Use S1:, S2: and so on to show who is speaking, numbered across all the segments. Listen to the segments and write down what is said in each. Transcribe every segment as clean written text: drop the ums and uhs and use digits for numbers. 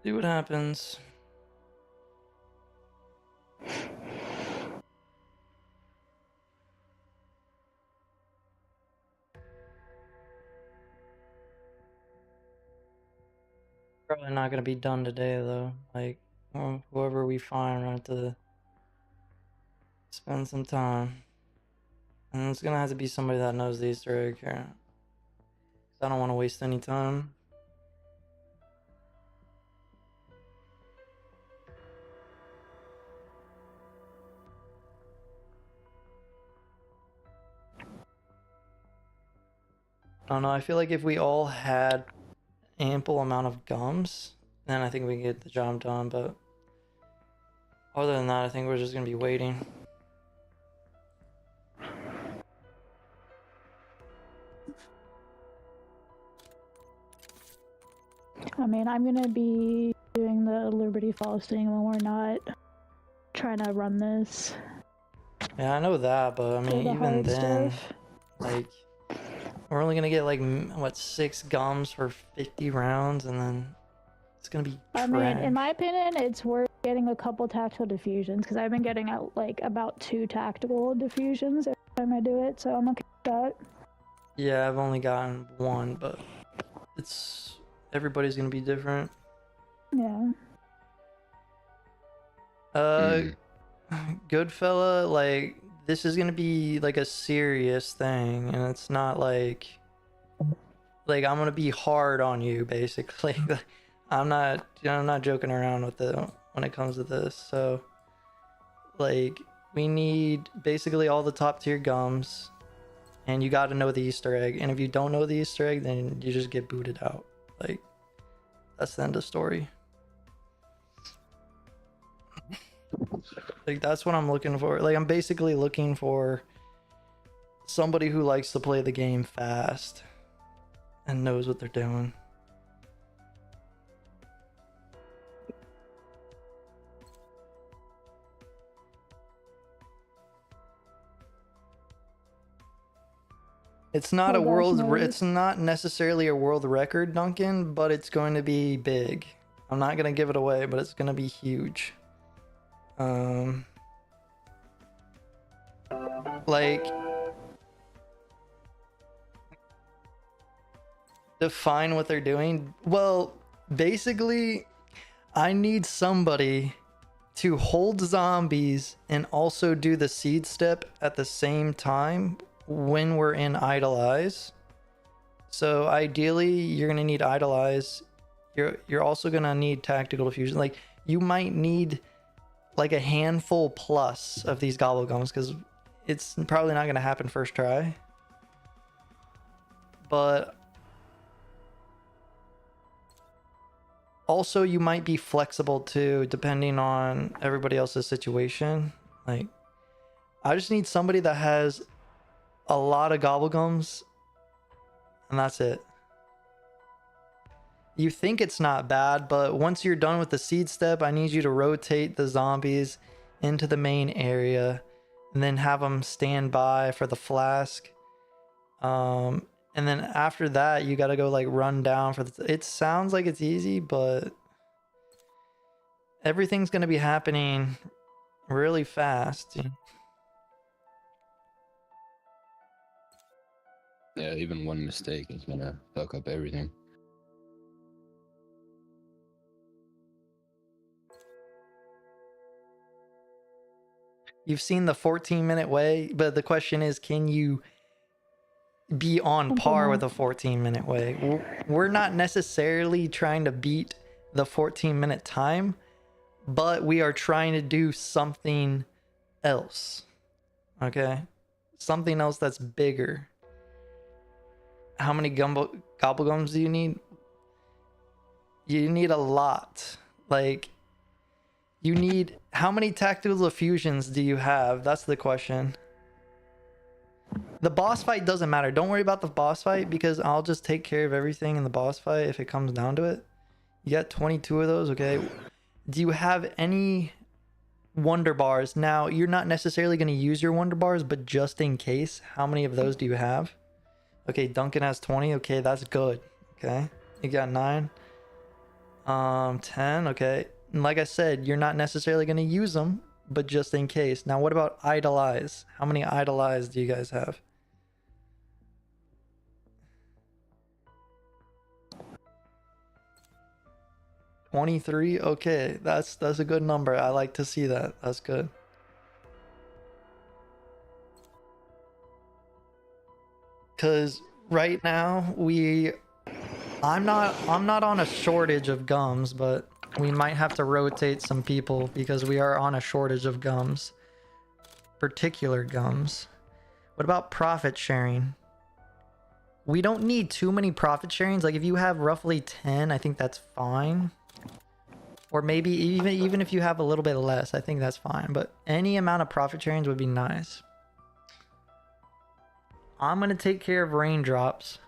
S1: See what happens. Probably not gonna be done today though. Like, whoever we find, we're gonna have to spend some time. And it's gonna have to be somebody that knows the Easter egg here. 'Cause I don't want to waste any time. I don't know, I feel like if we all had ample amount of gums, then I think we can get the job done, but other than that, I think we're just gonna be waiting.
S2: I mean, I'm gonna be doing the Liberty Falls thing when we're not trying to run this.
S1: Yeah, I know that, but I mean, even then,
S2: stuff.
S1: like, we're only gonna get like, what, 6 gums for 50 rounds, and then it's gonna be trash.
S2: I mean, in my opinion, it's worth getting a couple tactical diffusions, because I've been getting out like about 2 tactical diffusions every time I do it, so I'm okay with that.
S1: Yeah, I've only gotten 1, but everybody's gonna be different.
S2: Yeah.
S1: Good fella, like, this is gonna be like a serious thing, and it's not like I'm gonna be hard on you, basically. I'm not joking around with it when it comes to this. So, like, we need basically all the top tier gums, and you got to know the Easter egg. And if you don't know the Easter egg, then you just get booted out. Like, that's the end of story. Like, that's what I'm looking for. Like, I'm basically looking for somebody who likes to play the game fast and knows what they're doing. It's not it's not necessarily a world record, Duncan, but it's going to be big. I'm not going to give it away, but it's going to be huge. Like, define what they're doing. Well, basically, I need somebody to hold zombies and also do the seed step at the same time when we're in idolize. So ideally, you're gonna need idolize. You're also gonna need tactical diffusion. Like, you might need like a handful plus of these gobblegums, because it's probably not gonna happen first try. But also, you might be flexible too, depending on everybody else's situation. Like, I just need somebody that has a lot of gobblegums, and that's it. You think it's not bad, but once you're done with the seed step, I need you to rotate the zombies into the main area, and then have them stand by for the flask. And then after that, you gotta go like run down for the. It sounds like it's easy, but everything's gonna be happening really fast.
S3: Yeah, even one mistake is gonna fuck up everything.
S1: You've seen the 14-minute way, but the question is, can you be on par with a 14-minute way? We're not necessarily trying to beat the 14-minute time, but we are trying to do something else. Okay? Something else that's bigger. How many gobblegums do you need? You need a lot. Like, you need... How many tactical effusions do you have? That's the question. The boss fight doesn't matter. Don't worry about the boss fight, because I'll just take care of everything in the boss fight if it comes down to it. You got 22 of those, okay? Do you have any wonder bars? Now, you're not necessarily going to use your wonder bars, but just in case, how many of those do you have? Okay, Duncan has 20. Okay, that's good. Okay, you got 9. 10, okay. And like I said, you're not necessarily going to use them, but just in case. Now, what about idolize? How many idolize do you guys have? $23. Okay, that's a good number. I like to see that. That's good. Cause right now I'm not on a shortage of gums, but we might have to rotate some people because we are on a shortage of gums. Particular gums. What about profit sharing? We don't need too many profit sharings. Like if you have roughly 10, I think that's fine. Or maybe even if you have a little bit less, I think that's fine. But any amount of profit sharings would be nice. I'm gonna take care of raindrops.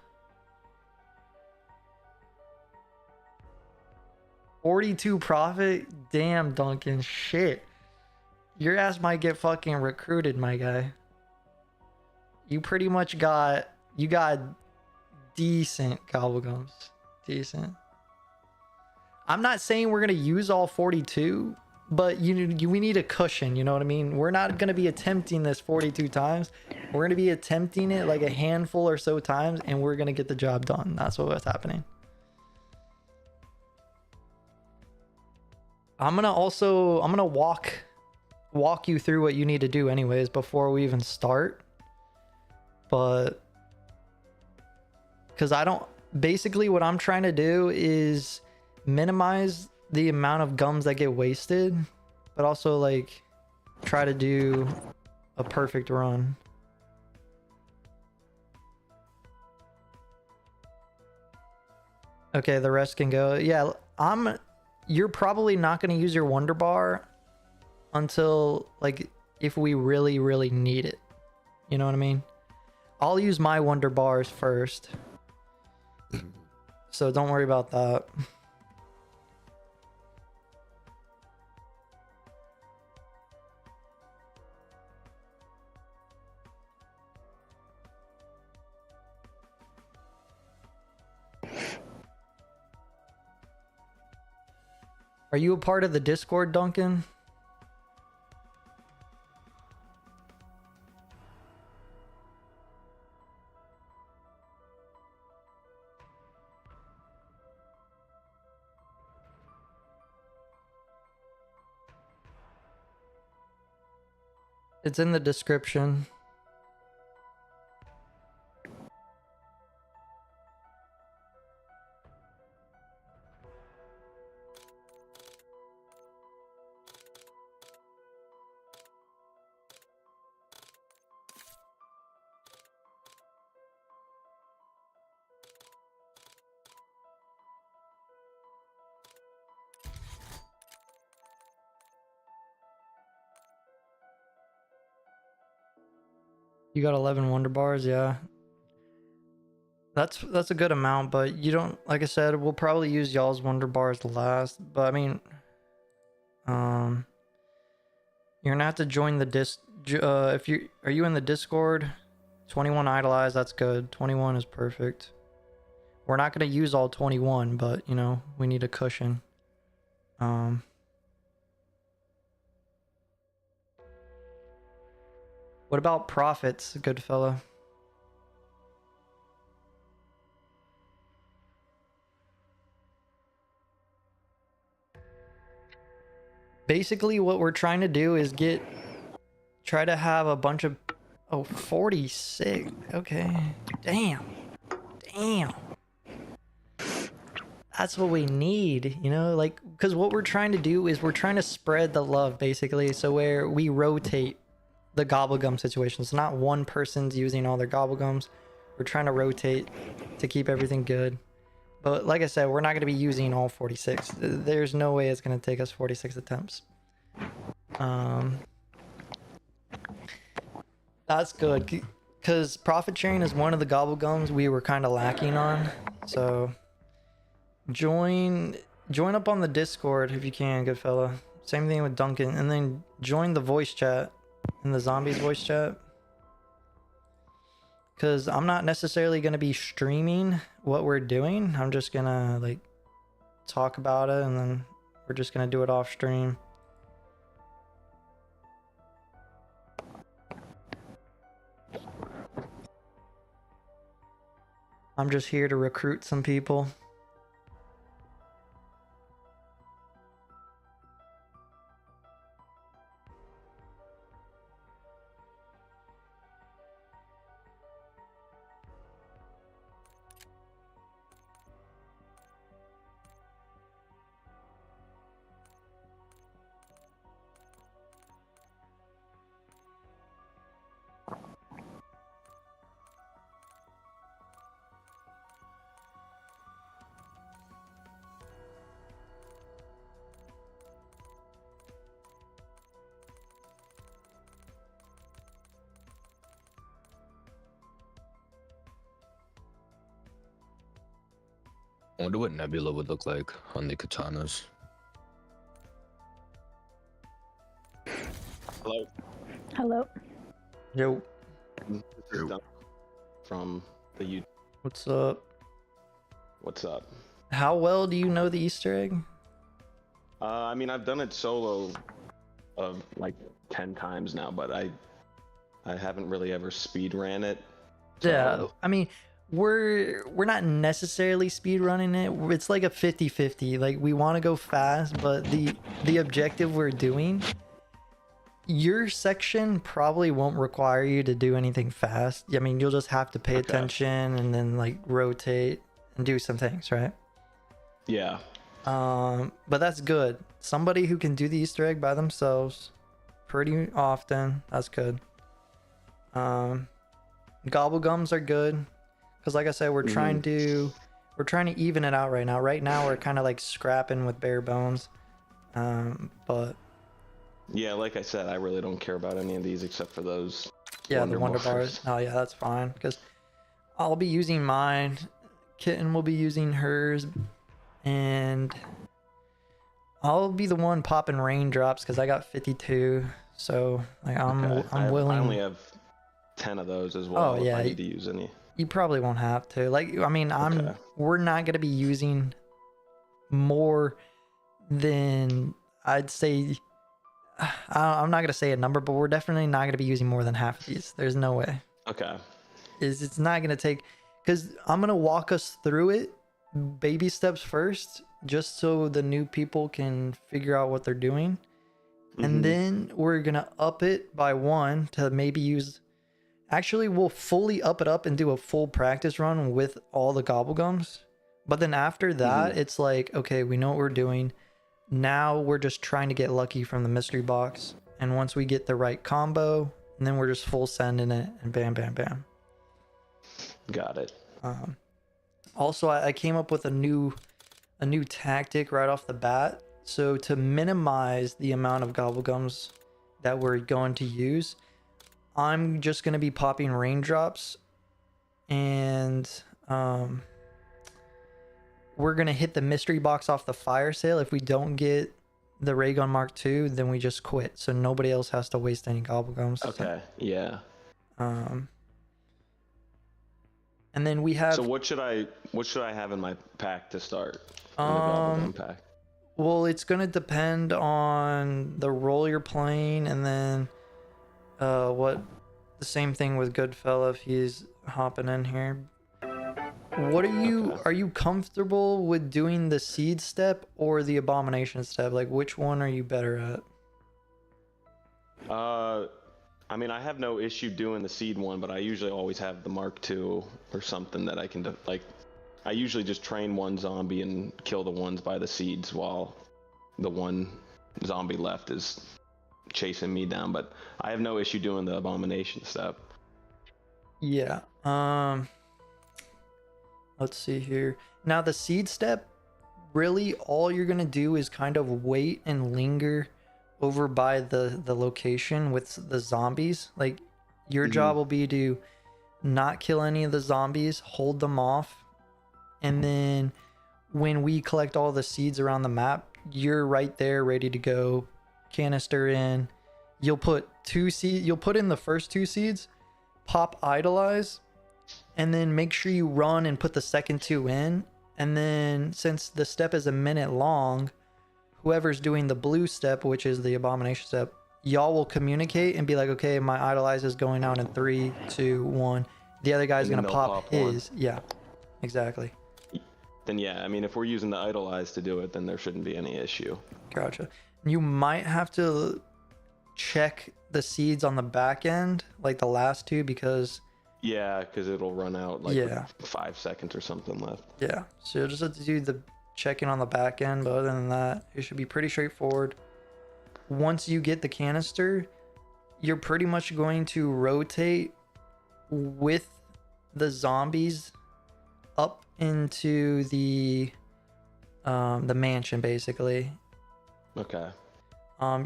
S1: 42 profit? Damn, Duncan. Shit. Your ass might get fucking recruited, my guy. You pretty much got... You got decent gobblegums. Decent. I'm not saying we're going to use all 42, but we need a cushion, you know what I mean? We're not going to be attempting this 42 times. We're going to be attempting it like a handful or so times, and we're going to get the job done. That's what's happening. I'm going to walk you through what you need to do anyways before we even start. But because basically what I'm trying to do is minimize the amount of gums that get wasted, but also like try to do a perfect run. Okay, the rest can go. Yeah, you're probably not going to use your Wonder Bar until like if we really, really need it. You know what I mean? I'll use my Wonder Bars first. So don't worry about that. Are you a part of the Discord, Duncan? It's in the description. You got 11 Wonder Bars, yeah. That's a good amount, but you don't, like I said, we'll probably use y'all's Wonder Bars last. But I mean, you're gonna have to join the are you in the Discord? 21 idolize, that's good. 21 is perfect. We're not gonna use all 21, but you know, we need a cushion. What about profits, good fella? Basically what we're trying to do is try to have a bunch of 46. Okay. Damn. That's what we need, you know, like, because what we're trying to do is we're trying to spread the love basically, so where we rotate the gobblegum situation. It's not one person's using all their gobblegums. We're trying to rotate to keep everything good. But like I said, we're not going to be using all 46. There's no way it's going to take us 46 attempts. That's good, because profit sharing is one of the gobblegums we were kind of lacking on. So join up on the Discord if you can, good fella. Same thing with Duncan, and then join the voice chat in the zombies voice chat, because I'm not necessarily going to be streaming what we're doing. I'm just gonna like talk about it, and then we're just gonna do it off stream. I'm just here to recruit some people.
S3: I wonder what Nebula would look like on the katanas.
S4: Hello.
S2: Hello.
S1: Yo,
S4: This is Dom from the U.
S1: what's up?
S4: What's up?
S1: How well do you know the Easter egg?
S4: I mean, I've done it solo like 10 times now, but I haven't really ever speed ran it.
S1: Yeah,
S4: so-
S1: I mean, we're not necessarily speed running it. It's like a 50-50. Like, we want to go fast, but the objective we're doing, your section probably won't require you to do anything fast. I mean, you'll just have to pay
S4: Okay.
S1: attention and then like rotate and do some things, right?
S4: Yeah.
S1: But that's good. Somebody who can do the Easter egg by themselves pretty often, that's good. Gobblegums are good. Because like I said, we're trying to even it out right now. Right now we're kind of like scrapping with bare bones. But
S4: Yeah, like I said, I really don't care about any of these except for those.
S1: yeah, the wonder bars. Oh yeah, that's fine. Because I'll be using mine. Kitten will be using hers, and I'll be the one popping raindrops because I got 52. So like I'm willing.
S4: I only have 10 of those as well.
S1: Oh, yeah.
S4: If I need to use any.
S1: You probably won't have to. Like, I mean,
S4: Okay.
S1: we're not gonna be using more than I'd say. I'm not gonna say a number, but we're definitely not gonna be using more than half of these. There's no way.
S4: Okay.
S1: It's not gonna take, because I'm gonna walk us through it, baby steps first, just so the new people can figure out what they're doing,
S4: Mhm.
S1: and then we're gonna up it by one to maybe use. Actually, we'll fully up it up and do a full practice run with all the gobblegums. But then after that, it's like, okay, we know what we're doing. Now we're just trying to get lucky from the mystery box. And once we get the right combo, and then we're just full sending it and bam, bam, bam.
S4: Got it.
S1: Also, I came up with a new tactic right off the bat. So to minimize the amount of gobblegums that we're going to use, I'm just going to be popping raindrops, and we're going to hit the mystery box off the fire sale. If we don't get the ray gun Mark II, then we just quit, so nobody else has to waste any gobblegums.
S4: Okay. Yeah.
S1: And then we have
S4: So what should I have in my pack to start? In the
S1: Um,
S4: gobblegum pack.
S1: well, it's going to depend on the role you're playing, and then what the same thing with Goodfella if he's hopping in here. What are you comfortable with doing the seed step or the abomination step? Like, which one are you better at?
S4: I mean, I have no issue doing the seed one, but I usually always have the Mark II or something that I can do. Like, I usually just train one zombie and kill the ones by the seeds while the one zombie left is chasing me down. But I have no issue doing the abomination step.
S1: Yeah. Let's see here. Now the seed step, really all you're gonna do is kind of wait and linger over by the location with the zombies. Like, your job will be to not kill any of the zombies, hold them off, and then when we collect all the seeds around the map, you're right there ready to go. Canister in. You'll put you'll put in the first 2 seeds, pop idolize, and then make sure you run and put the second 2 in, And then since the step is a minute long, whoever's doing the blue step, which is the abomination step, y'all will communicate and be like, okay, my idolize is going out in 3, 2, 1. The other guy's
S4: And then
S1: gonna
S4: they'll
S1: pop
S4: pop one.
S1: his. Yeah, exactly.
S4: Then yeah, I mean, if we're using the idolize to do it, then there shouldn't be any issue.
S1: Gotcha. You might have to check the seeds on the back end, like the last two, because
S4: Yeah, because it'll run out like
S1: Yeah.
S4: with 5 seconds or something left.
S1: yeah. So you'll just have to do the checking on the back end, but other than that, it should be pretty straightforward. Once you get the canister, you're pretty much going to rotate with the zombies up into the mansion, basically.
S4: Okay.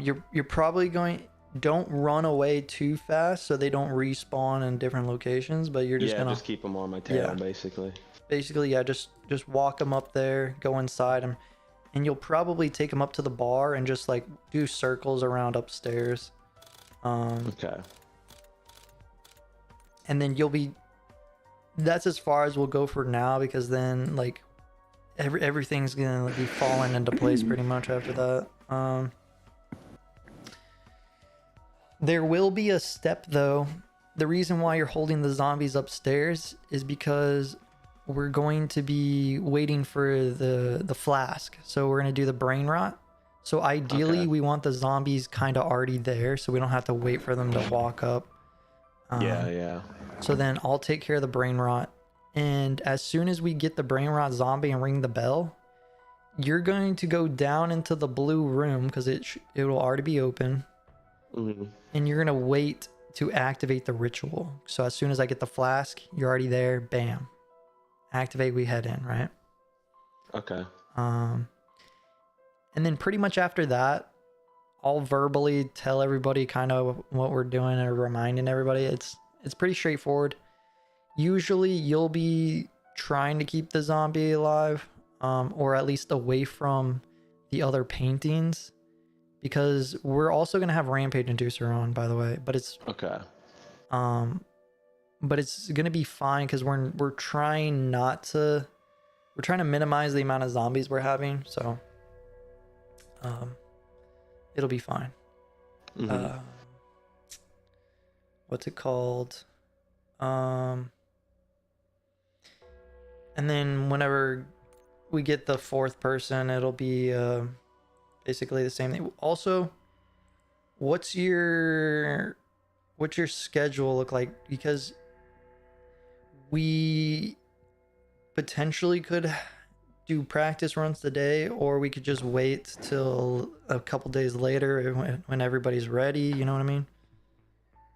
S1: You're probably going, don't run away too fast so they don't respawn in different locations, but you're just
S4: Yeah,
S1: gonna
S4: just keep them on my tail,
S1: Yeah.
S4: basically.
S1: yeah, just walk them up there, go inside them, and you'll probably take them up to the bar and just like do circles around upstairs.
S4: Okay.
S1: And then that's as far as we'll go for now, because then like everything's gonna be falling into place pretty much after that. There will be a step though. The reason why you're holding the zombies upstairs is because we're going to be waiting for the flask. So we're gonna do the brain rot. So ideally
S4: Okay.
S1: we want the zombies kind of already there, so we don't have to wait for them to walk up.
S4: Yeah.
S1: So then I'll take care of the brain rot. And as soon as we get the brain rot zombie and ring the bell, you're going to go down into the blue room because it will already be open.
S4: Hmm.
S1: And you're going to wait to activate the ritual. So as soon as I get the flask, you're already there. Bam. Activate, we head in, right?
S4: Okay.
S1: And then pretty much after that, I'll verbally tell everybody kind of what we're doing and reminding everybody. It's pretty straightforward. Usually you'll be trying to keep the zombie alive, or at least away from the other paintings, because we're also going to have Rampage Inducer on, by the way, but it's
S4: Okay.
S1: but it's going to be fine because we're trying to minimize the amount of zombies we're having, so it'll be fine.
S4: Mhm.
S1: What's it called? And then whenever we get the fourth person, it'll be basically the same thing. Also, what's your schedule look like? Because we potentially could do practice runs today, or we could just wait till a couple days later when everybody's ready. You know what I mean?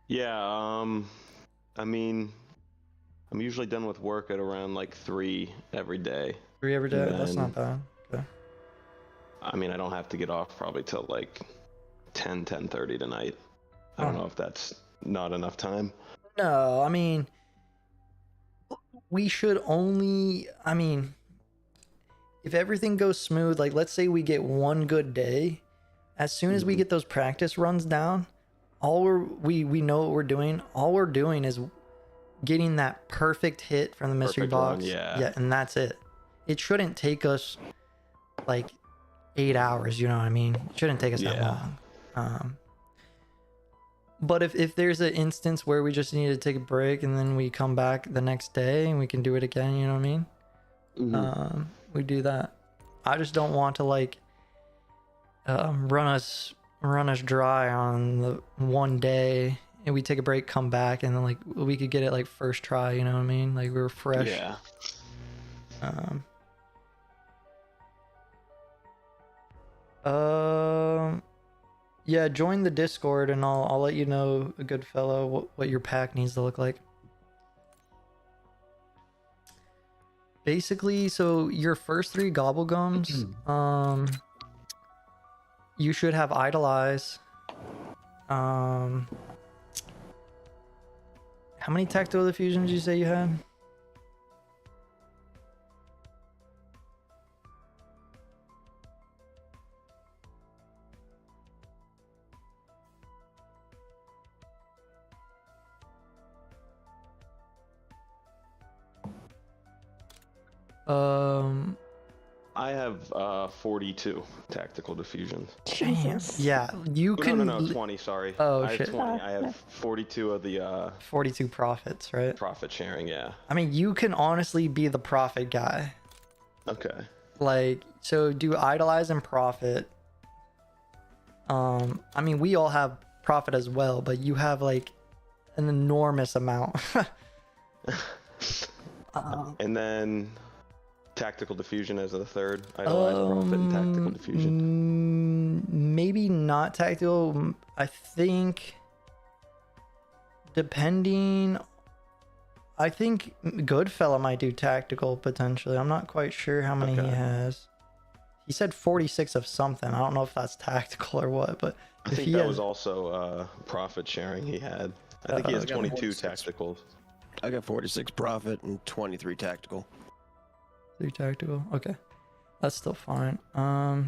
S4: Yeah. I mean, I'm usually done with work at around like 3 every day.
S1: 3 every day.
S4: And
S1: That's
S4: then-
S1: not bad. Okay.
S4: I mean, I don't have to get off probably till like 10:30 tonight. I don't
S1: Oh.
S4: know if that's not enough time.
S1: No, I mean, we should only. I mean, if everything goes smooth, like let's say we get one good day, as soon as we
S4: Mhm.
S1: get those practice runs down, we know what we're doing. All we're doing is getting that perfect hit from the mystery
S4: Perfect run,
S1: box.
S4: yeah.
S1: Yeah, and that's it. It shouldn't take us like 8 hours. You know what I mean? It shouldn't take us that
S4: Yeah.
S1: long. But if there's an instance where we just need to take a break and then we come back the next day and we can do it again, you know what I mean?
S4: Mhm.
S1: We do that. I just don't want to like run us dry on the one day and we take a break, come back, and then like we could get it like first try, you know what I mean? Like we're fresh.
S4: Yeah.
S1: Yeah, join the Discord and I'll let you know, a good fellow, what your pack needs to look like. Basically, so your first 3 gobblegums, you should have idolize. How many tactile diffusions did you say you had?
S4: I have 42 tactical diffusions.
S1: Damn.
S2: Jesus.
S1: Yeah, you
S4: Oh,
S1: can.
S4: no, 20. Sorry.
S1: Oh,
S4: I have
S1: shit.
S4: 20. I have 42 of the
S1: 42 profits, right?
S4: profit sharing. Yeah.
S1: I mean, you can honestly be the profit guy.
S4: Okay.
S1: Like, so do idolize and profit. I mean, we all have profit as well, but you have like an enormous amount.
S4: And then tactical diffusion as the third. Idolize, profit, and tactical diffusion.
S1: Maybe not tactical. I think depending. I think Goodfella might do tactical potentially. I'm not quite sure how many he
S4: Okay.
S1: has. He said 46 of something. I don't know if that's tactical or what, but
S4: I
S1: if
S4: think
S1: he
S4: that
S1: has,
S4: was also profit sharing he had. I think he has
S5: I got
S4: 22
S5: 46.
S4: tacticals.
S5: I got 46 profit and 23 tactical.
S1: 3 tactical. Okay, that's still fine. Yeah,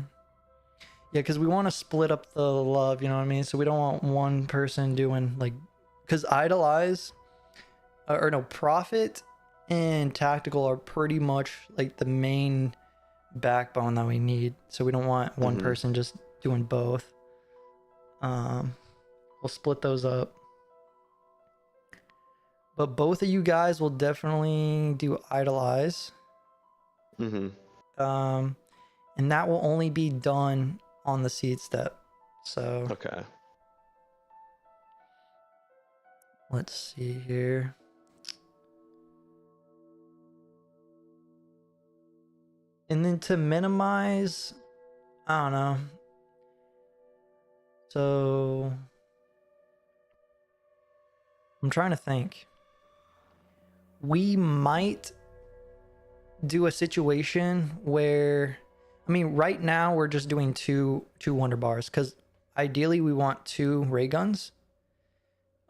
S1: because we want to split up the love. You know what I mean? So we don't want one person doing like, because idolize, or no, profit and tactical are pretty much like the main backbone that we need. So we don't want one person just doing both. We'll split those up. But both of you guys will definitely do idolize.
S4: Mm-hmm.
S1: And that will only be done on the seed step. So
S4: Okay.
S1: let's see here. And then to minimize, I don't know. So I'm trying to think. We might do a situation where, I mean, right now we're just doing two wonder bars because ideally we want 2 ray guns.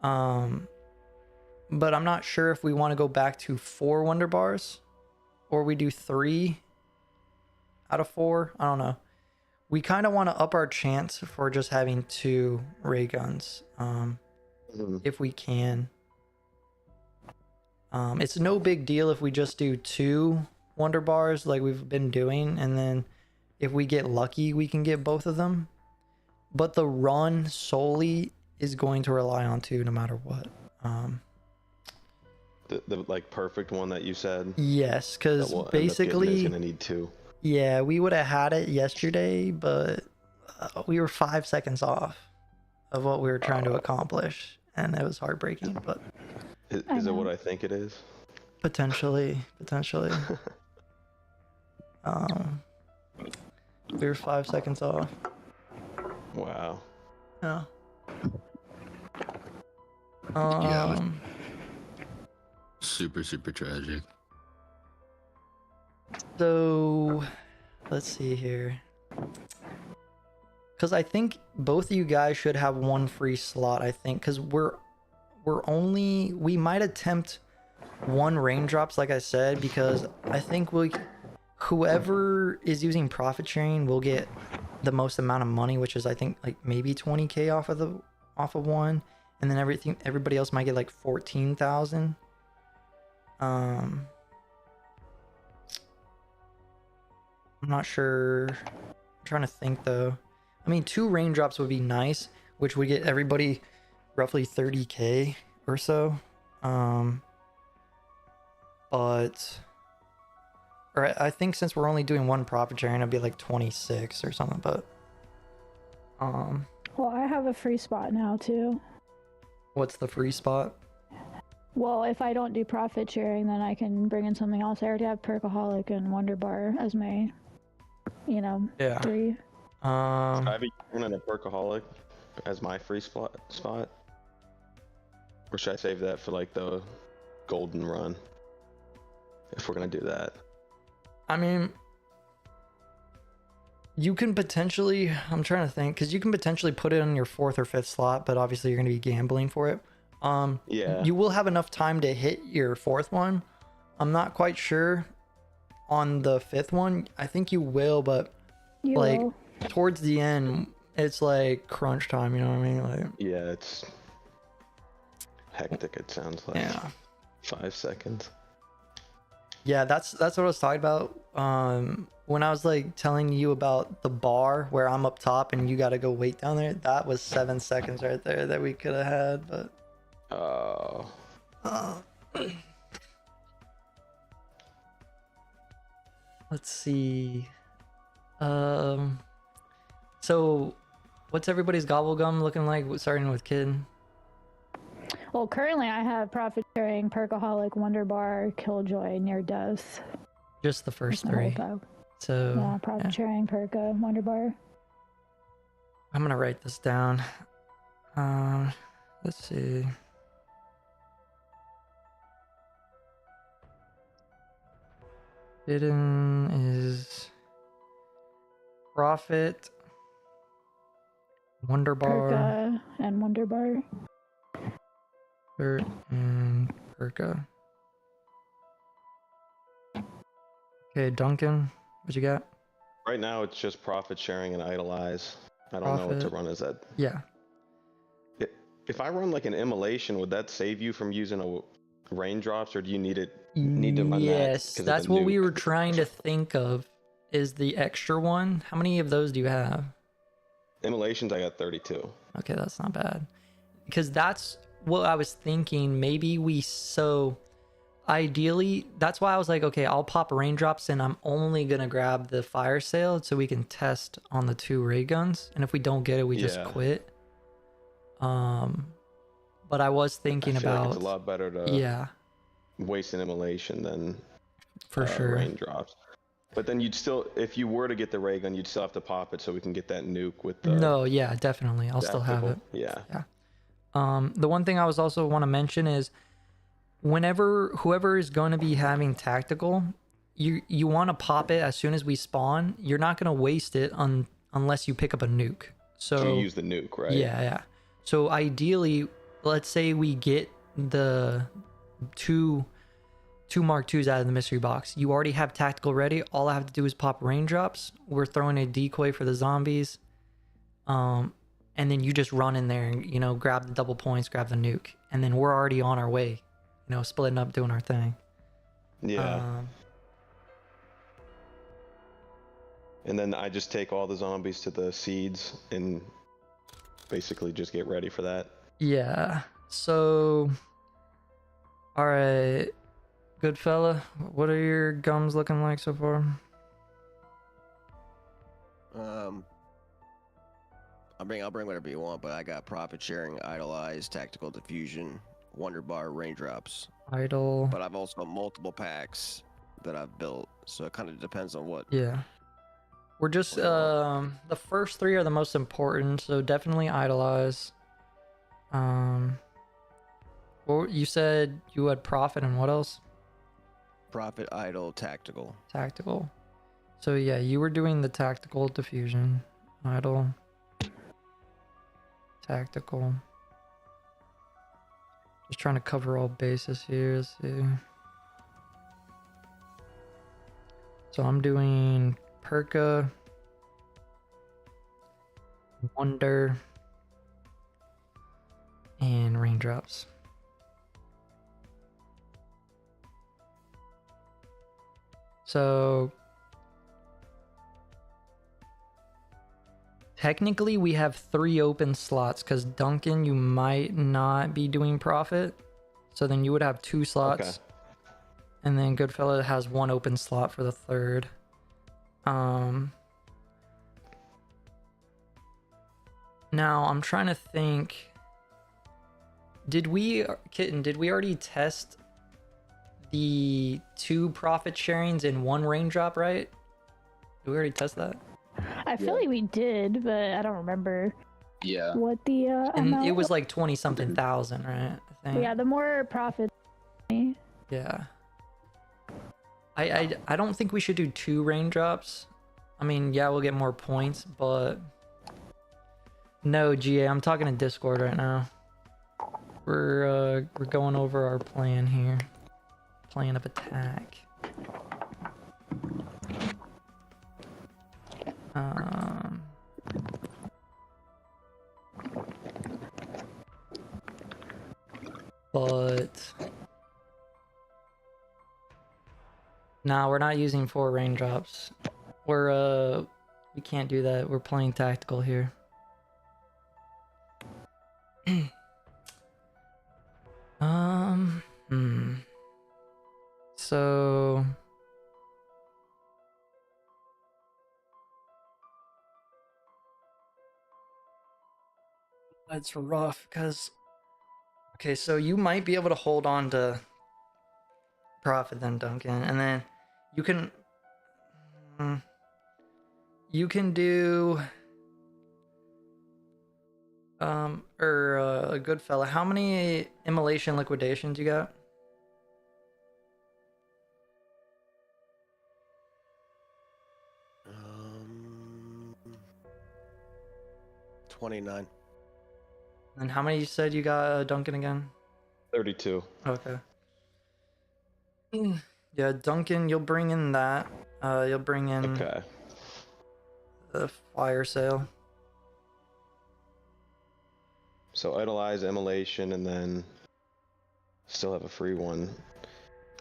S1: But I'm not sure if we want to go back to 4 wonder bars or we do 3 out of 4. I don't know. We kind of want to up our chance for just having 2 ray guns, if we can. It's no big deal if we just do 2 wonder bars like we've been doing, and then if we get lucky we can get both of them. But the run solely is going to rely on 2 no matter what.
S4: The like perfect one that you said.
S1: Yes, because basically
S4: is gonna need 2.
S1: yeah, we would have had it yesterday, but we were 5 seconds off of what we were trying to accomplish, and it was heartbreaking. But
S4: Is it what I think it is?
S1: potentially. We were 5 seconds off.
S4: Wow.
S1: Yeah.
S3: Yeah, it was super tragic.
S1: So let's see here. Because I think both of you guys should have 1 free slot, I think, because we might attempt 1 raindrops, like I said, because I think whoever is using profit sharing will get the most amount of money, which is I think like maybe 20k off of 1, and then everybody else might get like 14,000. I'm not sure. I'm trying to think though. I mean, 2 raindrops would be nice, which would get everybody roughly 30k or so. I think since we're only doing 1 profit sharing, it'd be like 26 or something. But
S2: Well, I have a free spot now too.
S1: what's the free spot?
S2: Well, if I don't do profit sharing, then I can bring in something else. I already have Perkaholic and Wonder Bar as my,
S1: Yeah.
S2: 3.
S4: Should I be running a Perkaholic as my free spot? Or should I save that for like the golden run? If we're gonna do that.
S1: I mean, you can potentially, I'm trying to think, because you can potentially put it in your 4th or 5th slot, but obviously you're going to be gambling for it.
S4: Yeah.
S1: You will have enough time to hit your 4th one. I'm not quite sure on the 5th one. I think you will, but
S2: You
S1: like
S2: will.
S1: towards the end, it's like crunch time, you know what I mean? Like,
S4: Yeah, it's hectic, it sounds like.
S1: yeah.
S4: 5 seconds.
S1: Yeah, that's what I was talking about. When I was like telling you about the bar where I'm up top and you got to go wait down there, that was 7 seconds right there that we could have had, but. Uh, let's see. So, what's everybody's gobble gum looking like? Starting with Kid.
S2: Well, currently I have profit sharing, perkaholic, wonder bar, killjoy, near death.
S1: Just the first
S2: That's my whole
S1: three.
S2: top.
S1: So
S2: Yeah, profit sharing, perka, wonder bar.
S1: I'm gonna write this down. Let's see. Hidden is profit, wonder bar,
S2: Perka and wonder bar.
S1: and perka. Okay, Duncan, what you got?
S4: Right now, it's just profit sharing and idolize. I don't know what to
S1: Profit.
S4: run as that.
S1: Yeah.
S4: If I run like an immolation, would that save you from using a raindrops, or do you need to run that?
S1: Yes,
S4: 'Cause of
S1: that's
S4: the
S1: what we
S4: nuke?
S1: were trying to think of. Is the extra one? How many of those do you have?
S4: Immolations, I got 32.
S1: Okay, that's not bad. Because that's what I was thinking. Maybe ideally, that's why I was like, okay, I'll pop raindrops and I'm only going to grab the fire sale so we can test on the 2 ray guns. And if we don't get it, we just
S4: Yeah.
S1: quit. But I was thinking
S4: I feel
S1: about
S4: like it's a lot better to
S1: yeah,
S4: waste an immolation than
S1: for sure.
S4: raindrops. But then you'd still, if you were to get the ray gun, you'd still have to pop it so we can get that nuke with the.
S1: No, yeah, definitely. I'll still have it.
S4: tactical. Yeah.
S1: Yeah. The one thing I was also want to mention is whenever whoever is going to be having tactical, you want to pop it as soon as we spawn. You're not going to waste it unless you pick up a nuke. So
S4: you use the nuke, right?
S1: yeah. So ideally, let's say we get the two Mark IIs out of the mystery box. You already have tactical ready. All I have to do is pop raindrops. We're throwing a decoy for the zombies. And then you just run in there and, grab the double points, grab the nuke. And then we're already on our way, splitting up, doing our thing.
S4: Yeah. And then I just take all the zombies to the seeds and basically just get ready for that.
S1: Yeah. So, all right. Good fella, what are your gums looking like so far?
S5: I'll bring whatever you want, but I got profit sharing, idolize, tactical diffusion, wonder bar, raindrops.
S1: Idle.
S5: But I've also got multiple packs that I've built, so it kind of depends on what.
S1: Yeah. We're just the first 3 are the most important, so definitely idolize. Well, you said you had profit and what else?
S5: Profit, idle, tactical.
S1: Tactical. So yeah, you were doing the tactical diffusion. Idle. Tactical. Just trying to cover all bases here. Let's see. So I'm doing Perka, Wonder, and Raindrops. So technically we have 3 open slots because Duncan, you might not be doing profit. So then you would have 2 slots.
S4: Okay.
S1: And then Goodfella has 1 open slot for the 3rd. Now I'm trying to think. Kitten, did we already test the 2 profit sharings and 1 raindrop, right? Did we already test that?
S2: I feel like we did, but I don't remember
S3: Yeah.
S2: what the
S1: And
S2: amount.
S1: it was like 20 something thousand, right? I think.
S2: Yeah, the more profit.
S1: Yeah. I don't think we should do 2 raindrops. I mean, yeah, we'll get more points, but no, GA, I'm talking to Discord right now. We're going over our plan here. Plan of attack. But Nah, we're not using 4 raindrops. We can't do that. We're playing tactical here. So that's rough because okay, so you might be able to hold on to profit then, Duncan, and then you can do a good fella. How many immolation liquidations you got?
S5: 29.
S1: And how many you said you got, Duncan, again?
S4: 32.
S1: Okay. Yeah, Duncan, you'll bring in that. You'll bring in
S4: Okay.
S1: the fire sale.
S4: So idolize, immolation, and then still have a free one.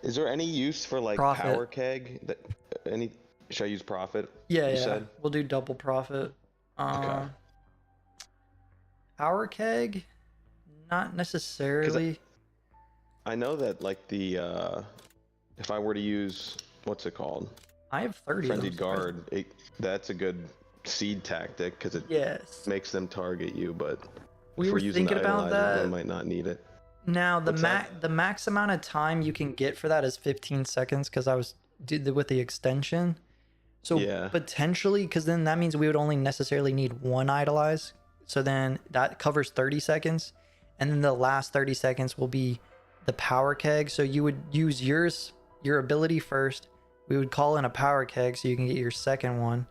S4: Is there any use for like
S1: Profit.
S4: power keg? That any? Should I use profit?
S1: Yeah,
S4: you
S1: yeah.
S4: said?
S1: We'll do double profit.
S4: Okay.
S1: Power keg, not necessarily.
S4: I know that like the if I were to use what's it called?
S1: I have 30. of them,
S4: Frenzied guard. That's a good seed tactic because it
S1: Yes.
S4: makes them target you. But
S1: We
S4: if
S1: were
S4: we're using
S1: thinking
S4: the
S1: about
S4: idolizer,
S1: that.
S4: we might not need it.
S1: Now the
S4: What's that?
S1: the max amount of time you can get for that is 15 seconds because I was did with the extension. So
S4: Yeah.
S1: potentially, because then that means we would only necessarily need one idolize. So then that covers 30 seconds, and then the last 30 seconds will be the power keg. So you would use your ability first. We would call in a power keg so you can get your second one,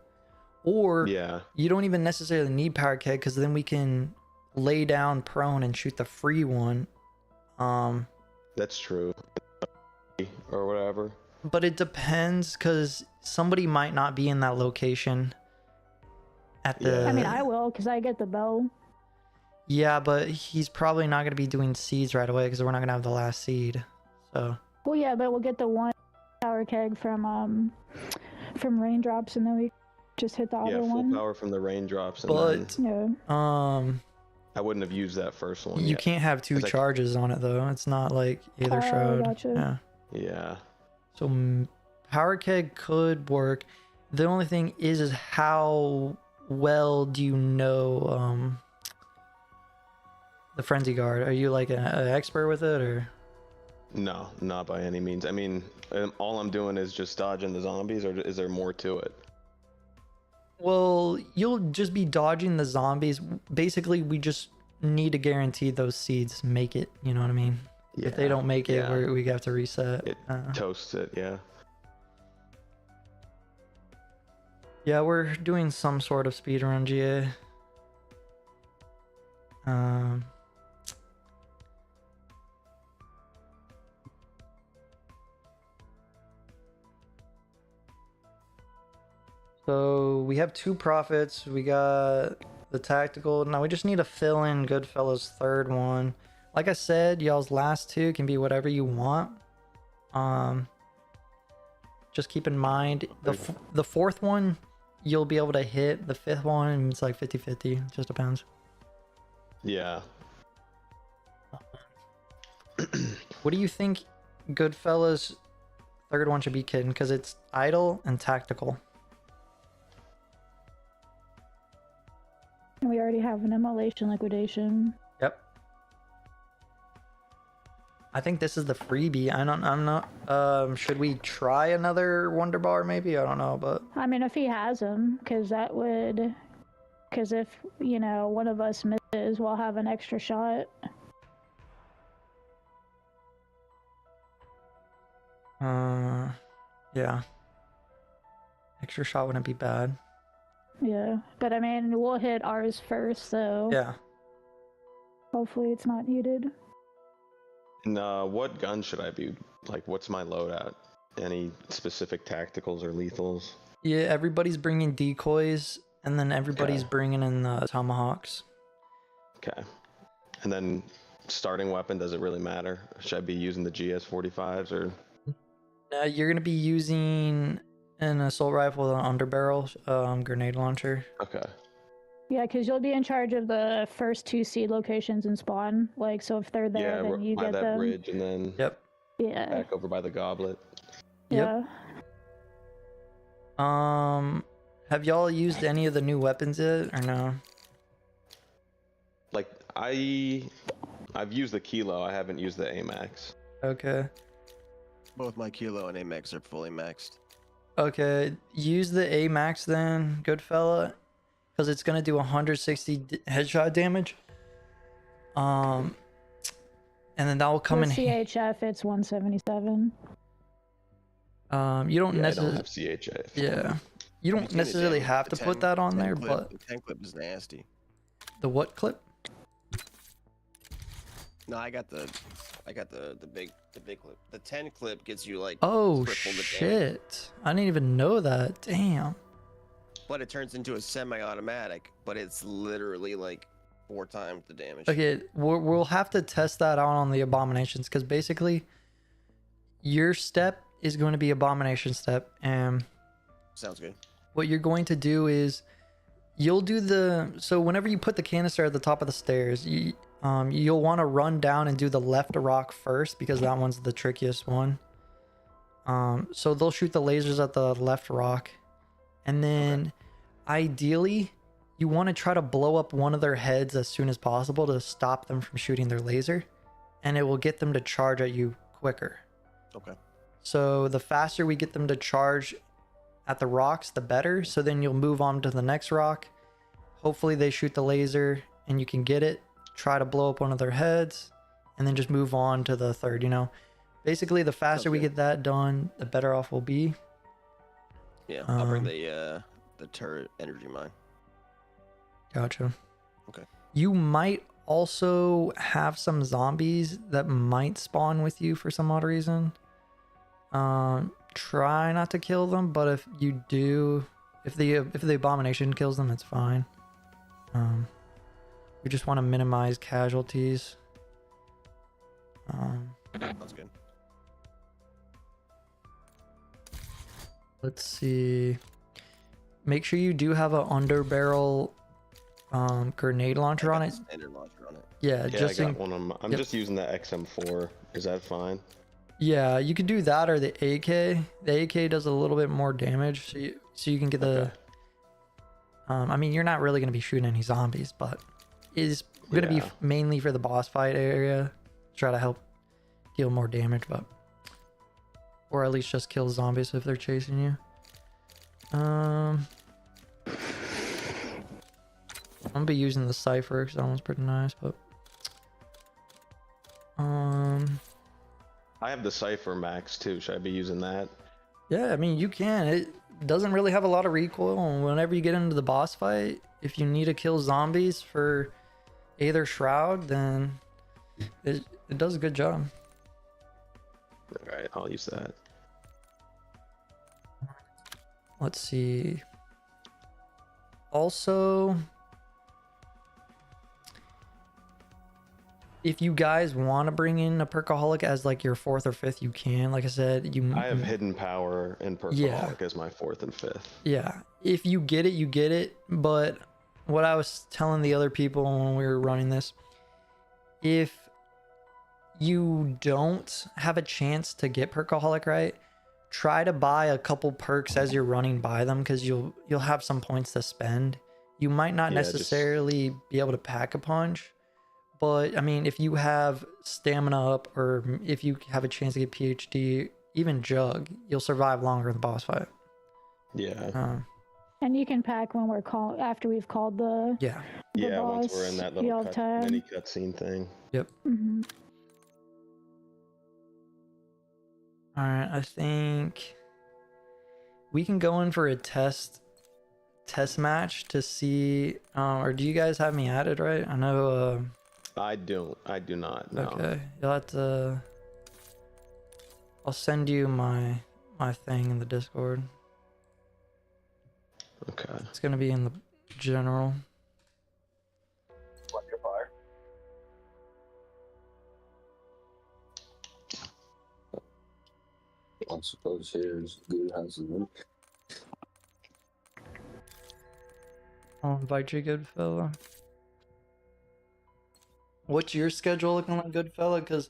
S1: or
S4: Yeah.
S1: you don't even necessarily need power keg because then we can lay down prone and shoot the free one.
S4: That's true. Or whatever.
S1: But it depends because somebody might not be in that location at the.
S4: Yeah.
S2: I mean, I will because I get the bow.
S1: Yeah, but he's probably not going to be doing seeds right away because we're not going to have the last seed. So.
S2: Well, yeah, but we'll get the one power keg from raindrops, and then we just hit the
S4: Yeah,
S2: other
S4: full
S2: one.
S4: power from the raindrops, and
S1: But
S4: then
S2: Yeah.
S4: I wouldn't have used that first one.
S1: You
S4: yet.
S1: can't have 2
S4: 'Cause I-
S1: charges on it though. It's not like either
S2: Oh,
S1: shroud.
S2: gotcha.
S1: Yeah.
S4: Yeah.
S1: So power keg could work. The only thing is how well do you know the frenzy guard? Are you like an expert with it or?
S4: No, not by any means. I mean, all I'm doing is just dodging the zombies, or is there more to it?
S1: Well, you'll just be dodging the zombies. Basically, we just need to guarantee those seeds make it. You know what I mean?
S4: Yeah.
S1: If they don't make it,
S4: yeah.
S1: we have to reset.
S4: It toasts it, yeah.
S1: Yeah, we're doing some sort of speedrun GA. So we have 2 profits. We got the tactical. Now we just need to fill in Goodfellas' third one. Like I said, y'all's last 2 can be whatever you want. Just keep in mind the fourth one you'll be able to hit. The 5th one it's like 50-50. Just depends.
S4: Yeah.
S1: What do you think Goodfellas' third one should be, Kid? Because it's idle and tactical.
S2: And we already have an immolation liquidation.
S1: Yep. I think this is the freebie. I'm not should we try another Wonder Bar maybe? I don't know, but
S2: I mean, if he has them, because if, you know, one of us misses, we'll have an extra shot.
S1: yeah. Extra shot wouldn't be bad.
S2: Yeah, but I mean, we'll hit ours first, so
S1: Yeah.
S2: hopefully it's not needed.
S4: And what gun should I be? Like, what's my loadout? Any specific tacticals or lethals?
S1: Yeah, everybody's bringing decoys, and then everybody's
S4: Okay.
S1: bringing in the tomahawks.
S4: Okay. And then starting weapon, does it really matter? Should I be using the GS45s or?
S1: Now you're gonna be using an assault rifle with an underbarrel grenade launcher.
S4: Okay.
S2: Yeah, because you'll be in charge of the first 2 seed locations in spawn. Like, so if they're there,
S4: Yeah,
S2: then you
S4: by
S2: get
S4: that
S2: them.
S4: bridge and then
S1: Yep.
S2: Yeah.
S4: back over by the goblet.
S2: Yeah.
S1: Have y'all used any of the new weapons yet, or no?
S4: Like I've used the kilo. I haven't used the Amax.
S1: Okay.
S5: Both my Kilo and Amex are fully maxed.
S1: Okay. Use the A max then, good fella, because it's gonna do 160 headshot damage. And then that will come
S2: With
S1: in.
S2: CHF, it's 177.
S1: You don't
S4: Yeah, I don't
S1: necessarily.
S4: have CHF.
S1: Yeah. You
S5: Have
S1: don't
S5: seen the
S1: necessarily
S5: damage?
S1: have
S5: The
S1: to put
S5: 10
S1: that on
S5: 10
S1: there,
S5: clip,
S1: but
S5: the 10 clip is nasty.
S1: the what clip?
S5: No, I got the big clip. The 10 clip gets you like
S1: Oh
S5: triple the damage,
S1: shit! I didn't even know that. Damn.
S5: but it turns into a semi-automatic. But it's literally like 4 times the damage.
S1: Okay, we'll have to test that out on the abominations because basically, your step is going to be abomination step, and
S5: Sounds good.
S1: what you're going to do is you'll do so whenever you put the canister at the top of the stairs, you'll want to run down and do the left rock first because that one's the trickiest one. So they'll shoot the lasers at the left rock, and then ideally you want to try to blow up one of their heads as soon as possible to stop them from shooting their laser, and it will get them to charge at you quicker.
S5: Okay.
S1: So the faster we get them to charge at the rocks, the better. So then you'll move on to the next rock. Hopefully they shoot the laser and you can get it. Try to blow up one of their heads and then just move on to the third, you know. Basically, the faster we
S5: good.
S1: get that done, the better off we'll be.
S5: Yeah, I'll bring the turret energy mine.
S1: Gotcha.
S5: Okay.
S1: You might also have some zombies that might spawn with you for some odd reason. Try not to kill them, but if you do, if the abomination kills them, it's fine. We just want to minimize casualties.
S5: Sounds good.
S1: Let's see. Make sure you do have an underbarrel grenade launcher on it.
S5: Standard launcher on it.
S1: Yeah,
S4: Yeah,
S1: just
S4: I
S1: in,
S4: got one on I'm
S1: Yep.
S4: just using the XM4. Is that fine?
S1: yeah, you could do that or the AK. The AK does a little bit more damage, so you can get the.
S4: Okay.
S1: I mean, you're not really gonna be shooting any zombies, but it's gonna be
S4: Yeah.
S1: mainly for the boss fight area. Try to help deal more damage, but or at least just kill zombies if they're chasing you. I'm gonna be using the Cypher because that one's pretty nice, but
S4: I have the Cypher Max too. Should I be using that?
S1: yeah, I mean you can. It doesn't really have a lot of recoil, and whenever you get into the boss fight, if you need to kill zombies for either shroud, then it does a good job.
S4: All right, I'll use that.
S1: Let's see. Also, if you guys want to bring in a perkaholic as like your 4th or 5th, you can. Like I said,
S4: I have Hidden Power and Perkaholic as my 4th and 5th.
S1: Yeah, if you get it, you get it. But what I was telling the other people when we were running this, if you don't have a chance to get perkaholic right, try to buy a couple perks as you're running by them because you'll have some points to spend. You might not
S4: Yeah, just-
S1: necessarily be able to pack a punch, but I mean, if you have stamina up or if you have a chance to get PhD, even jug, you'll survive longer in the boss fight.
S4: Yeah.
S2: And you can pack when we're after we've called the
S1: Yeah.
S4: Yeah, once
S2: boss
S4: we're in that
S2: the
S4: little
S2: all time.
S4: mini cutscene thing.
S2: Mhm.
S1: All right, I think we can go in for a test match to see. Or do you guys have me added right? I know.
S4: I do not. No.
S1: Okay, you'll have to. I'll send you my thing in the Discord.
S4: Okay.
S1: It's gonna be in the general.
S5: What, your fire?
S3: I suppose here's good houses.
S1: I'll invite you, good fella. What's your schedule looking like, good fella? Because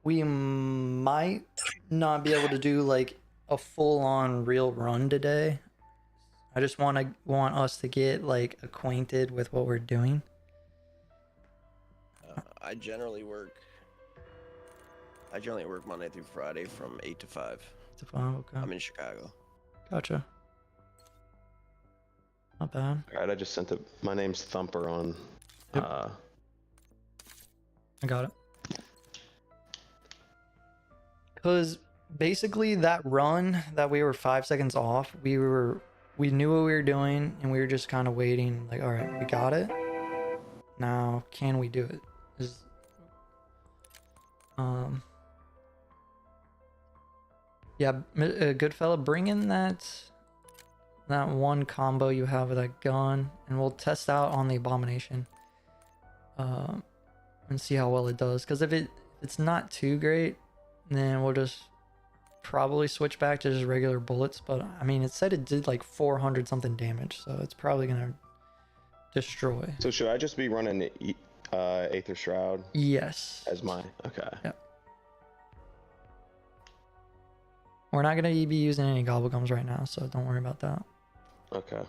S1: we might not be able to do like a full-on real run today. I just want us to get like acquainted with what we're doing.
S5: I generally work Monday through Friday from 8 to 5.
S1: Okay.
S5: I'm in Chicago.
S1: Gotcha. Not bad.
S4: All right, I just sent it. My name's Thumper on.
S1: Yep. I got it. Because basically that run that we were 5 seconds off, we knew what we were doing and we were just kind of waiting. Like, all right, we got it. Now, can we do it? Yeah, good fella, bring in that one combo you have with that gun, and we'll test out on the abomination, and see how well it does. Because if it's not too great, then we'll just probably switch back to just regular bullets. But I mean, it said it did like 400 something damage, so it's probably gonna destroy.
S4: So should I just be running Aether Shroud?
S1: Yes.
S4: As my okay.
S1: Yeah. We're not gonna be using any gobblegums right now, so don't worry about that.
S4: Okay.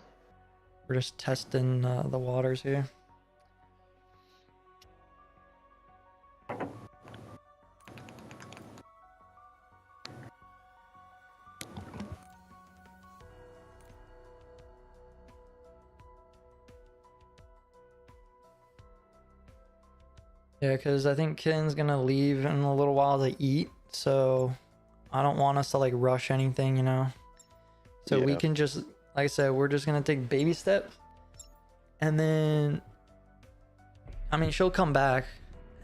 S1: We're just testing the waters here. Yeah, because I think Ken's gonna leave in a little while to eat, so I don't want us to like rush anything, you know? So we can just, like I said, we're just gonna take baby steps, and then, I mean, she'll come back,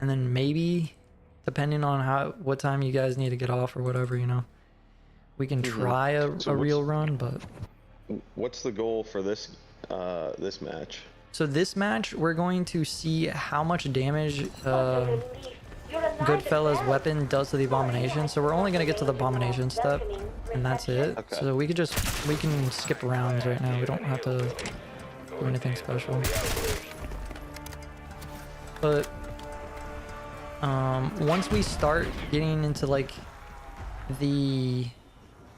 S1: and then maybe, depending on what time you guys need to get off or whatever, you know, we can try a real run. But
S4: what's the goal for this match?
S1: So this match, we're going to see how much damage Goodfella's weapon does to the abomination. So we're only gonna get to the abomination step, and that's it.
S4: Okay.
S1: So we can skip rounds right now. We don't have to do anything special. But once we start getting into like the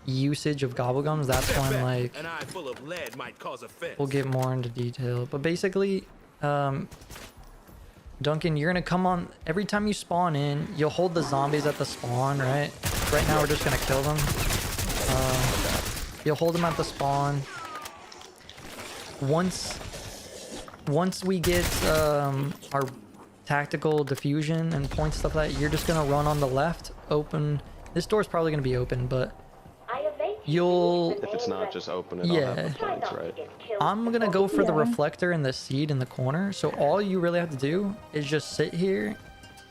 S1: usage of gobblegums, that's when like
S6: An eye full of lead might cause offense.
S1: we'll get more into detail. But basically, Duncan, you're gonna come on every time you spawn in. You'll hold the zombies at the spawn, right? Right now we're just gonna kill them. You'll hold them at the spawn. Once we get our tactical diffusion and point stuff like that, you're just gonna run on the left. Open. This door's probably gonna be open, but you'll.
S4: If it's not, just open it.
S1: Yeah.
S4: I'll have the points, right?
S1: I'm gonna go for the reflector and the seed in the corner. So all you really have to do is just sit here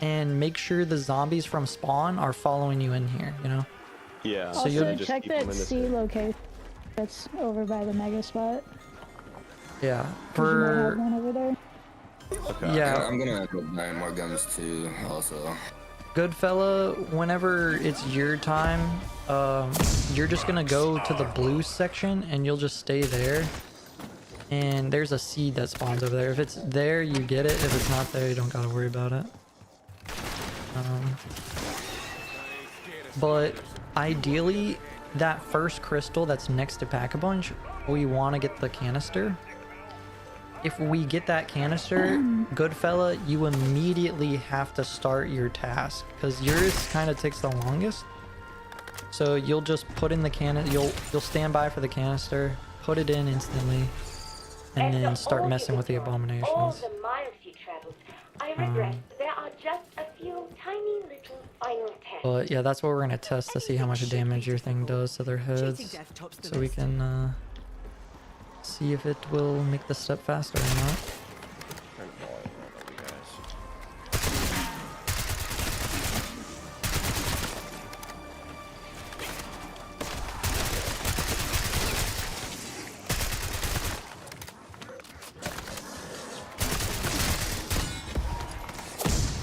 S1: and make sure the zombies from spawn are following you in here, you know?
S4: Yeah.
S1: So you'll
S2: Also, check that C location that's over by the mega spot.
S1: Yeah.
S2: 'Cause you might have
S1: For
S2: one over there.
S4: Okay.
S1: yeah,
S3: I'm gonna go buy more guns too, also.
S1: good fella, whenever it's your time, you're just gonna go to the blue section and you'll just stay there. And there's a seed that spawns over there. If it's there, you get it. If it's not there, you don't gotta worry about it. But ideally, that first crystal that's next to Pack-a-Punch, we want to get the canister. If we get that canister, good fella, you immediately have to start your task because yours kind of takes the longest. So you'll just put in the you'll stand by for the canister, put it in instantly, and then start messing with the abominations.
S7: All the miles you traveled, I regret there are just a few tiny little final tests.
S1: But yeah, that's what we're gonna test to see how much damage your thing does to their heads, so we can see if it will make the step faster or not.
S5: Turn the volume on, you guys.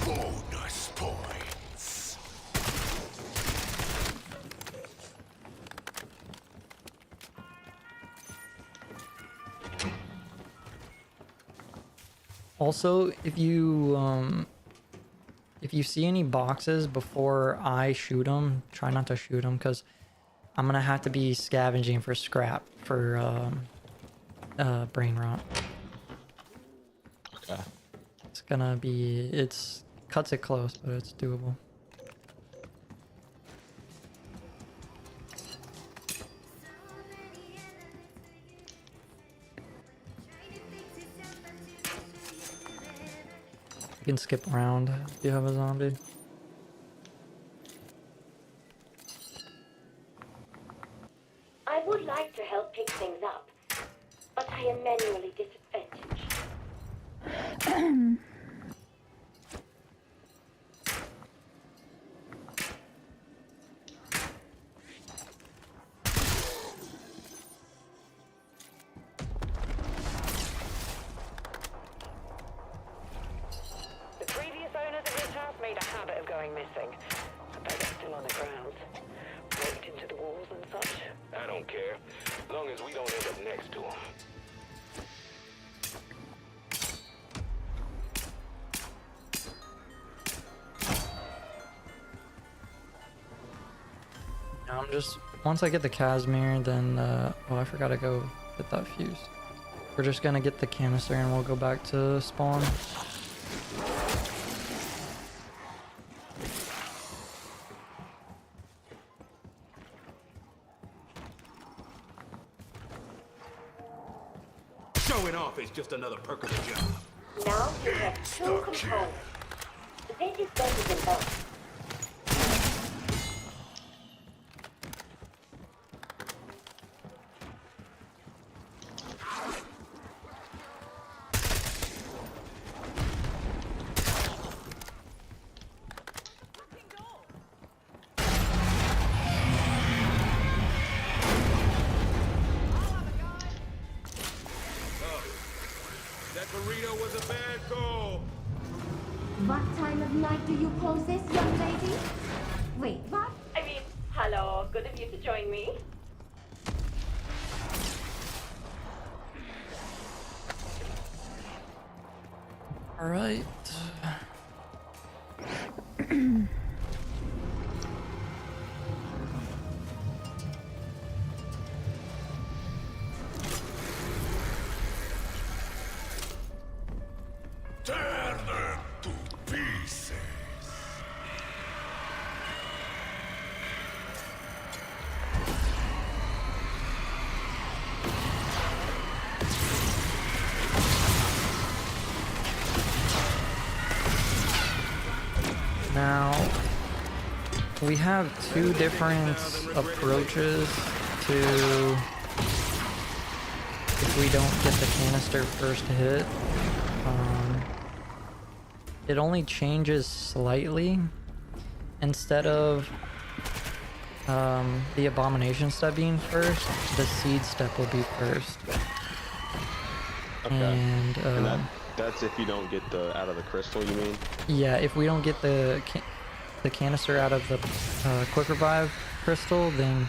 S6: Bonus points.
S1: Also, if you see any boxes before I shoot them, try not to shoot them because I'm gonna have to be scavenging for scrap for brain rot.
S3: Okay.
S1: It's gonna be, it's cuts it close, but it's doable. You can skip around if you have a zombie.
S7: I would like to help pick things up, but I am manually disadvantaged.
S8: The previous owners of this house made a habit of going missing. I bet they're still on the grounds, raked into the walls and such.
S6: I don't care, as long as we don't end up next to them.
S1: I'm just, once I get the Casimir, then, oh, I forgot to go get that fuse. We're just gonna get the canister and we'll go back to spawn.
S6: Showing off is just another perk of the job.
S7: Now you have two components. This is better than both.
S6: That burrito was a bad call.
S9: What time of night do you call this, young lady? Wait, what?
S7: I mean, hello, good of you to join me.
S1: All right.
S6: Tear them to pieces.
S1: Now, we have two different approaches to if we don't get the canister first hit. It only changes slightly. Instead of the abomination step being first, the seed step will be first.
S4: Okay.
S1: And
S4: That's if you don't get the out of the crystal, you mean?
S1: yeah, if we don't get the canister out of the quick revive crystal, then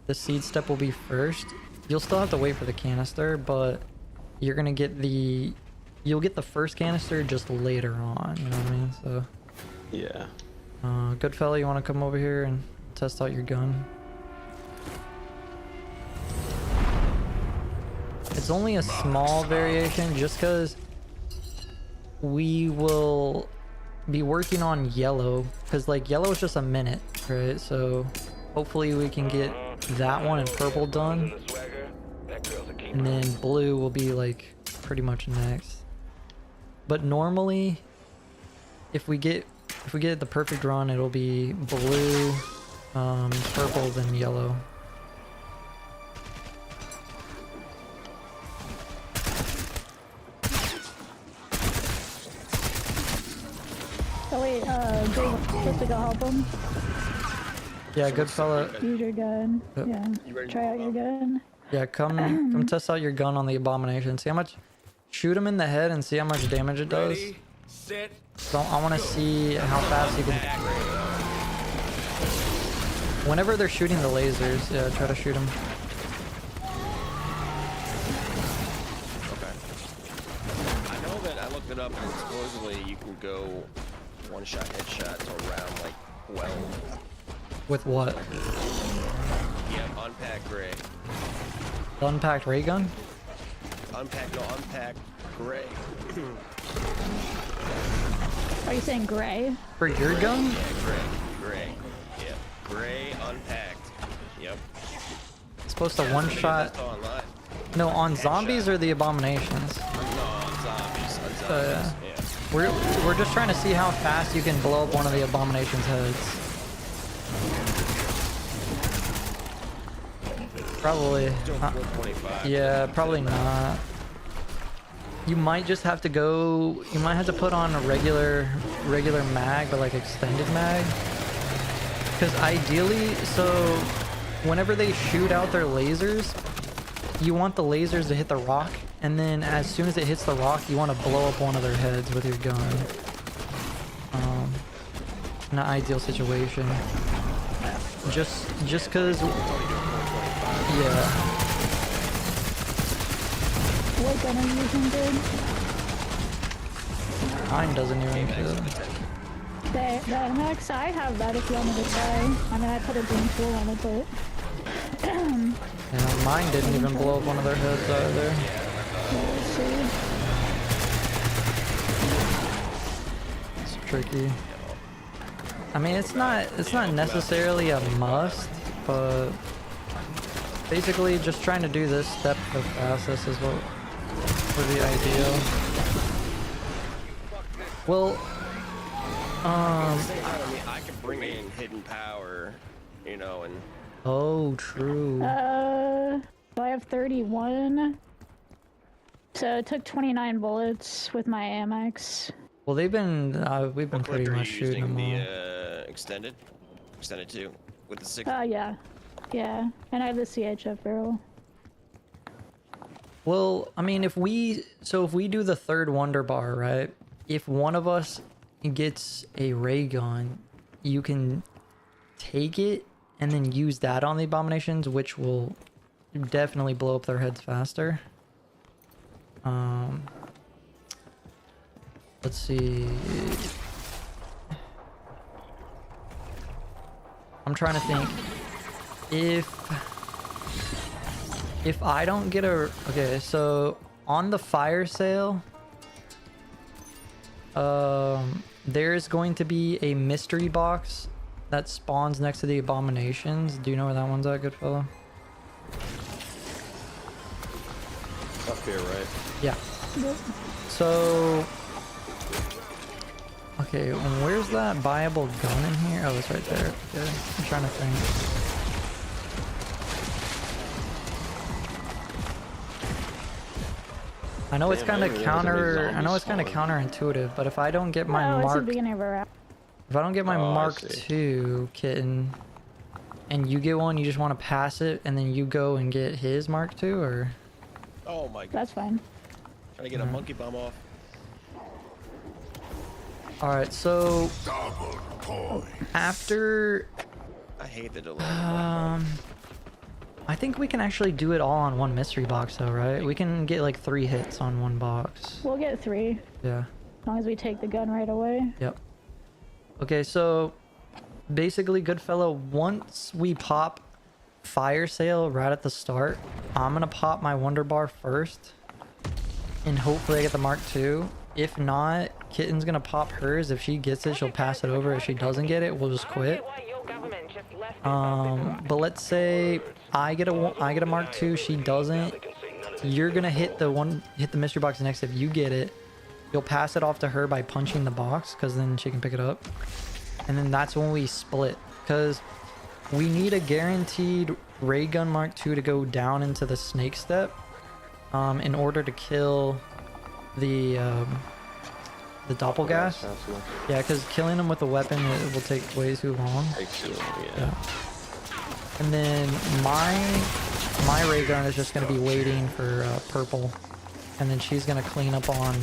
S1: the seed step will be first. You'll still have to wait for the canister, but you're gonna get you'll get the first canister just later on, you know what I mean? So
S4: Yeah.
S1: good fella, you want to come over here and test out your gun? It's only a small variation just because we will be working on yellow, because like yellow is just a minute, right? So hopefully we can get that one and purple done, and then blue will be like pretty much next. But normally if we get the perfect run, it'll be blue, purple, then yellow.
S2: Oh wait, Jay's supposed to go help him.
S1: Yeah, good fella.
S2: Use your gun.
S1: Yep.
S2: Yeah. Try out your gun.
S1: Yeah, come test out your gun on the abomination. See how much. Shoot him in the head and see how much damage it does.
S6: Ready, set,
S1: So I want to see how fast you can. Whenever they're shooting the lasers, yeah, try to shoot them.
S5: Okay. I know that looked it up, and supposedly you can go one-shot headshot to around like 12.
S1: With what?
S5: Yeah, unpack gray.
S1: The unpacked ray gun?
S5: Unpack gray.
S2: Are you saying gray?
S1: For your gun?
S5: Yeah, gray. Yeah, gray unpacked. Yep.
S1: It's supposed to one shot. No, on zombies or the abominations?
S5: No, on zombies.
S1: Yeah.
S5: Yeah.
S1: We're just trying to see how fast you can blow up one of the abominations' heads. Probably. Yeah, probably not. You might just have to go. You might have to put on a regular mag, but like extended mag. Because ideally, so whenever they shoot out their lasers, you want the lasers to hit the rock, and then as soon as it hits the rock, you want to blow up one of their heads with your gun. In an ideal situation. Just because. Yeah.
S2: What gun are you using, dude?
S1: Mine doesn't even kill.
S2: The MX, I have that if you want me to try. I mean, I put a green tool on it, but...
S1: Yeah, mine didn't even blow up one of their heads either.
S2: Let's see.
S1: It's tricky. I mean, it's not necessarily a must, but basically just trying to do this step the fastest is what would be ideal. Well,
S5: I can bring in hidden power, you know, and
S1: oh, true.
S2: So I have 31. So it took 29 bullets with my Amex.
S1: Well, we've been pretty much shooting them all.
S5: the extended 2 with the 6.
S2: Yeah. Yeah, and I have the CHF barrel.
S1: Well, I mean, if we do the third wonder bar, right? If one of us gets a ray gun, you can take it and then use that on the abominations, which will definitely blow up their heads faster. Let's see. I'm trying to think. If I don't get a... Okay, so on the fire sale, there's going to be a mystery box that spawns next to the abominations. Do you know where that one's at, good fellow?
S4: Up here, right?
S1: Yeah.
S2: Yep.
S1: So... Okay, where's that viable gun in here? Oh, it's right there. Okay, I'm trying to think. I know it's kind of counterintuitive, but if I don't get my
S2: It's the
S1: Mark,
S2: beginning of a round.
S1: if I don't get my
S4: Oh, I
S1: Mark
S4: see.
S1: II kitten, and you get one, you just want to pass it, and then you go and get his Mark II, or?
S5: Oh my god.
S2: That's fine.
S5: Trying to get a monkey bomb off.
S1: All right, so after,
S5: I hate the delay.
S1: I think we can actually do it all on one mystery box, though, right? We can get like 3 hits on one box.
S2: We'll get 3,
S1: Yeah.
S2: as long as we take the gun right away.
S1: Yep. Okay, so basically, Goodfellow, once we pop fire sale right at the start, I'm gonna pop my Wonder Bar first, and hopefully I get the Mark II. If not, Kitten's gonna pop hers. If she gets it, she'll pass it over. If she doesn't get it, we'll just quit. But let's say I get a Mark II, she doesn't. You're gonna hit the mystery box next. If you get it, you'll pass it off to her by punching the box, because then she can pick it up. And then that's when we split, because we need a guaranteed ray gun Mark II to go down into the snake step in order to kill the doppelgas. Yeah, because killing them with a weapon, it will take way too long.
S4: Takes too long,
S1: Yeah. And then my ray gun is just going to be waiting for purple, and then she's going to clean up on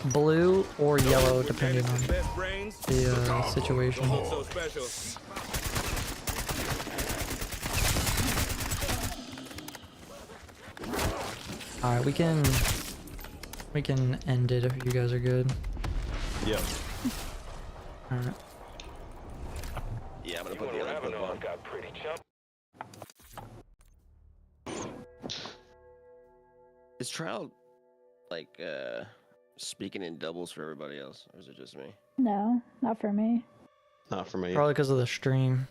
S1: blue or yellow depending on the situation. Alright, we can We can end it if you guys are good.
S4: Yep.
S1: All right.
S5: Yeah, I'm gonna
S6: You
S5: put
S6: and
S5: the other
S6: Ravenel
S5: on.
S6: got pretty chump.
S5: Is trial like speaking in doubles for everybody else, or is it just me?
S2: No, not for me.
S4: Not for me.
S1: Probably because of the stream.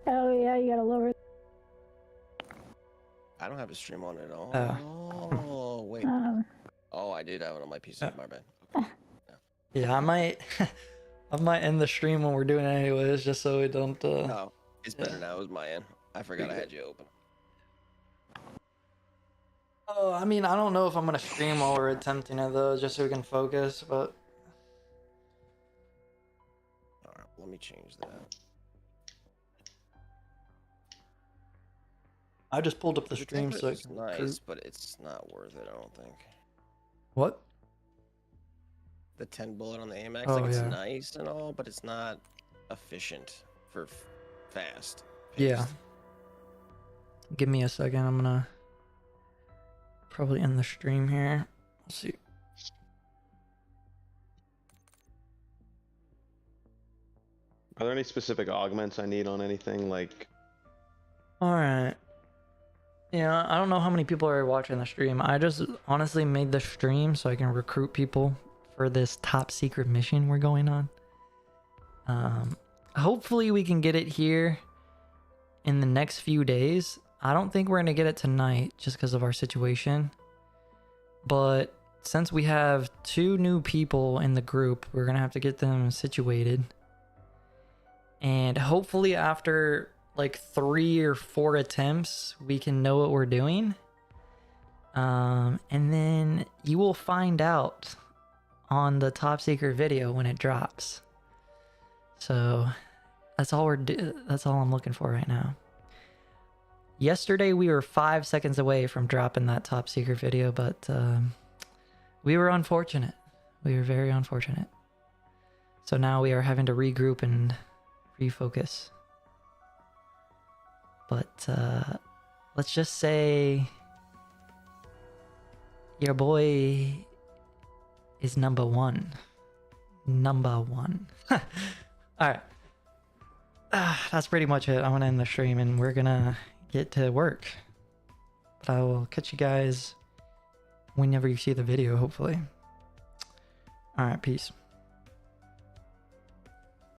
S2: Oh yeah, you gotta lower.
S5: I don't have a stream on at all.
S1: Oh.
S5: Oh, wait. Oh, I did have it on my PC. My bad.
S1: Yeah, I might I might end the stream when we're doing it anyways, just so we don't
S5: No, it's better now. It was my end. I forgot I had you open.
S1: Oh, I mean, I don't know if I'm gonna stream while we're attempting it though, just so we can focus, but
S5: All right, let me change that.
S1: I just pulled up the
S5: The
S1: stream so I
S5: template's
S1: can
S5: nice, but it's not worth it. I don't think.
S1: What?
S5: The 10 bullet on the Amex,
S1: Oh,
S5: like it's
S1: yeah.
S5: nice and all, but it's not efficient for fast.
S1: Yeah.
S5: paced.
S1: Give me a second. I'm gonna probably end the stream here. Let's see.
S4: Are there any specific augments I need on anything? Like,
S1: All right. Yeah, I don't know how many people are watching the stream. I just honestly made the stream so I can recruit people for this top secret mission we're going on. Hopefully we can get it here in the next few days. I don't think we're gonna get it tonight just because of our situation. But since we have 2 new people in the group, we're gonna have to get them situated. And hopefully after like 3 or 4 attempts, we can know what we're doing. And then you will find out on the top secret video when it drops. So that's all that's all I'm looking for right now. Yesterday we were 5 seconds away from dropping that top secret video, but we were unfortunate. We were very unfortunate. So now we are having to regroup and refocus. But let's just say your boy is number 1. Number 1. All right. That's pretty much it. I'm gonna end the stream and we're gonna get to work. But I will catch you guys whenever you see the video, hopefully. All right, peace.